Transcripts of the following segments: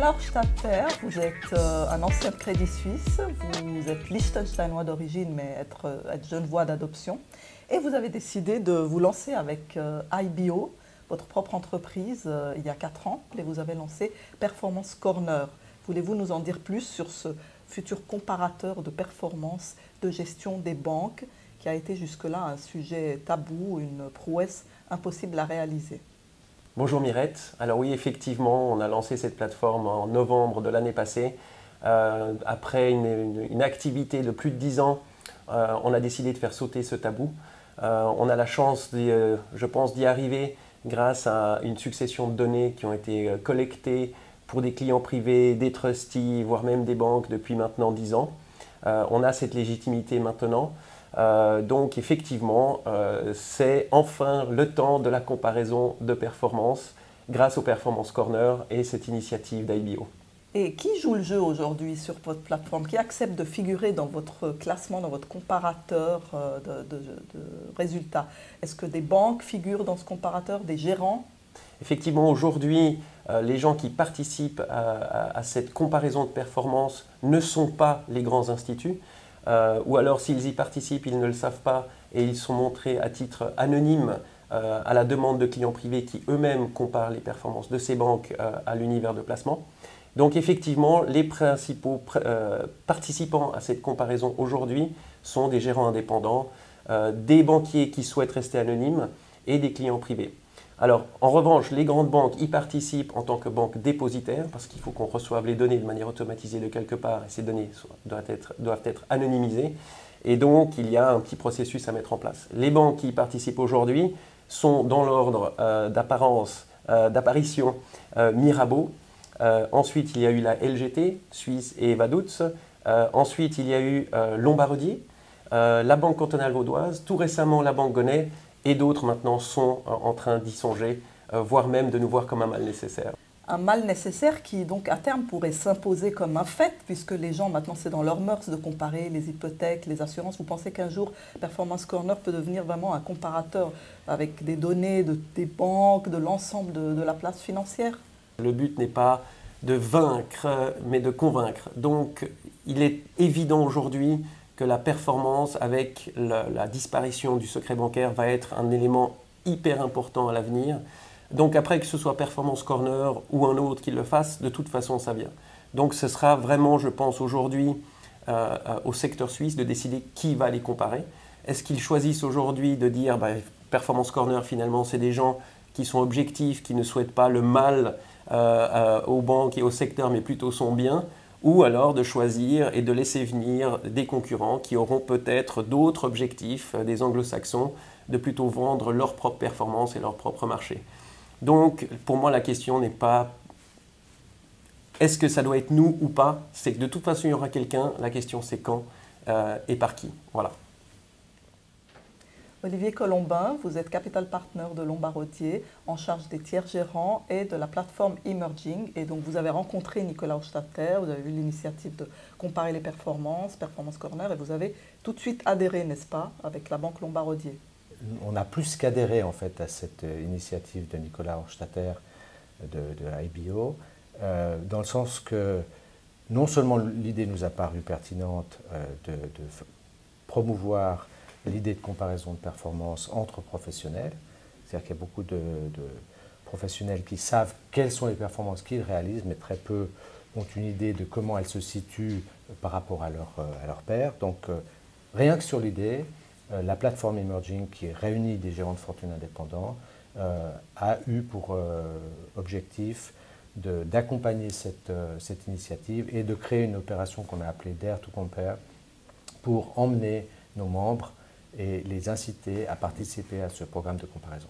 Nicolas Hochstatter, vous êtes un ancien de Crédit Suisse, vous êtes Liechtensteinois d'origine mais êtes genevois d'adoption et vous avez décidé de vous lancer avec IBO, votre propre entreprise, il y a 4 ans et vous avez lancé Performance Corner. Voulez-vous nous en dire plus sur ce futur comparateur de performance de gestion des banques qui a été jusque-là un sujet tabou, une prouesse impossible à réaliser? Bonjour Mirette. Alors oui, effectivement, on a lancé cette plateforme en novembre de l'année passée. Après une activité de plus de 10 ans, on a décidé de faire sauter ce tabou. On a la chance, je pense, d'y arriver grâce à une succession de données qui ont été collectées pour des clients privés, des trustees, voire même des banques depuis maintenant 10 ans. On a cette légitimité maintenant. Donc effectivement, c'est enfin le temps de la comparaison de performance grâce au Performance Corner et cette initiative d'IBO. Et qui joue le jeu aujourd'hui sur votre plateforme? Qui accepte de figurer dans votre classement, dans votre comparateur de résultats? Est-ce que des banques figurent dans ce comparateur, des gérants? Effectivement, aujourd'hui, les gens qui participent à cette comparaison de performance ne sont pas les grands instituts. Ou alors s'ils y participent, ils ne le savent pas et ils sont montrés à titre anonyme à la demande de clients privés qui eux-mêmes comparent les performances de ces banques à l'univers de placement. Donc effectivement, les principaux participants à cette comparaison aujourd'hui sont des gérants indépendants, des banquiers qui souhaitent rester anonymes et des clients privés. Alors, en revanche, les grandes banques y participent en tant que banque dépositaire parce qu'il faut qu'on reçoive les données de manière automatisée de quelque part et ces données doivent être anonymisées. Et donc, il y a un petit processus à mettre en place. Les banques qui y participent aujourd'hui sont dans l'ordre d'apparition Mirabeau. Ensuite, il y a eu la LGT, Suisse et Vaduz. Ensuite, il y a eu Lombardier, la Banque cantonale vaudoise, tout récemment la Banque Gonnet. Et d'autres maintenant sont en train d'y songer, voire même de nous voir comme un mal nécessaire. Un mal nécessaire qui donc à terme pourrait s'imposer comme un fait, puisque les gens maintenant c'est dans leurs mœurs de comparer les hypothèques, les assurances. Vous pensez qu'un jour Performance Corner peut devenir vraiment un comparateur avec des données des banques, de l'ensemble de la place financière? Le but n'est pas de vaincre, mais de convaincre. Donc il est évident aujourd'hui que la performance avec la disparition du secret bancaire va être un élément hyper important à l'avenir. Donc après que ce soit Performance Corner ou un autre qui le fasse, de toute façon ça vient. Donc ce sera vraiment, je pense aujourd'hui, au secteur suisse de décider qui va les comparer. Est-ce qu'ils choisissent aujourd'hui de dire Performance Corner finalement c'est des gens qui sont objectifs, qui ne souhaitent pas le mal aux banques et au secteur mais plutôt son bien? Ou alors de choisir et de laisser venir des concurrents qui auront peut-être d'autres objectifs, des anglo-saxons, de plutôt vendre leur propre performance et leur propre marché. Donc, pour moi, la question n'est pas est-ce que ça doit être nous ou pas, c'est que de toute façon, il y aura quelqu'un, la question c'est quand et par qui. Voilà. Olivier Colombin, vous êtes capital partner de Lombardier, en charge des tiers gérants et de la plateforme Emerging. Et donc vous avez rencontré Nicolas Hochstatter, vous avez eu l'initiative de comparer les performances, Performance Corner, et vous avez tout de suite adhéré, n'est-ce pas, avec la banque Lombardier? On a plus qu'adhéré en fait à cette initiative de Nicolas Hochstatter de IBO, dans le sens que non seulement l'idée nous a paru pertinente de promouvoir l'idée de comparaison de performance entre professionnels, c'est-à-dire qu'il y a beaucoup de professionnels qui savent quelles sont les performances qu'ils réalisent, mais très peu ont une idée de comment elles se situent par rapport à leur pairs. Donc rien que sur l'idée, la plateforme Emerging qui réunit des gérants de fortune indépendants a eu pour objectif d'accompagner cette initiative et de créer une opération qu'on a appelée Dare to Compare pour emmener nos membres et les inciter à participer à ce programme de comparaison.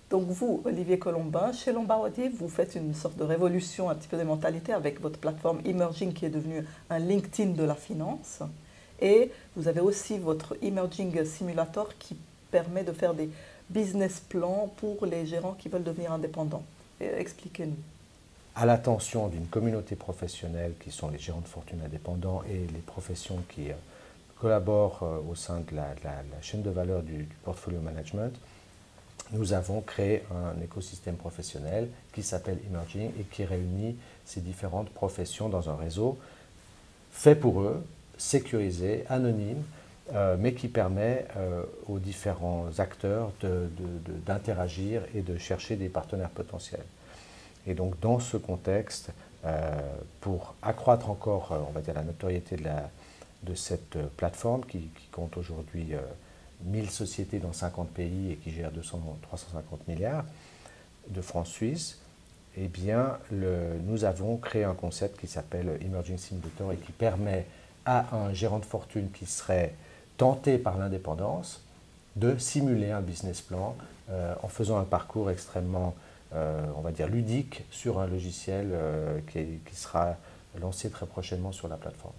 Donc vous, Olivier Colombin, chez Lombardier, vous faites une sorte de révolution un petit peu des mentalités avec votre plateforme Emerging qui est devenue un LinkedIn de la finance. Et vous avez aussi votre Emerging Simulator qui permet de faire des business plans pour les gérants qui veulent devenir indépendants. Expliquez-nous. À l'attention d'une communauté professionnelle qui sont les gérants de fortune indépendants et les professions qui collaborent au sein de la chaîne de valeur du portfolio management, nous avons créé un écosystème professionnel qui s'appelle Emerging et qui réunit ces différentes professions dans un réseau fait pour eux, sécurisé, anonyme, mais qui permet aux différents acteurs d'interagir et de chercher des partenaires potentiels. Et donc dans ce contexte, pour accroître encore, on va dire, la notoriété de cette plateforme qui compte aujourd'hui 1000 sociétés dans 50 pays et qui gère 350 milliards de francs suisses, eh bien, nous avons créé un concept qui s'appelle Emerging Simulator et qui permet à un gérant de fortune qui serait tenté par l'indépendance de simuler un business plan en faisant un parcours extrêmement, on va dire, ludique sur un logiciel qui sera lancé très prochainement sur la plateforme.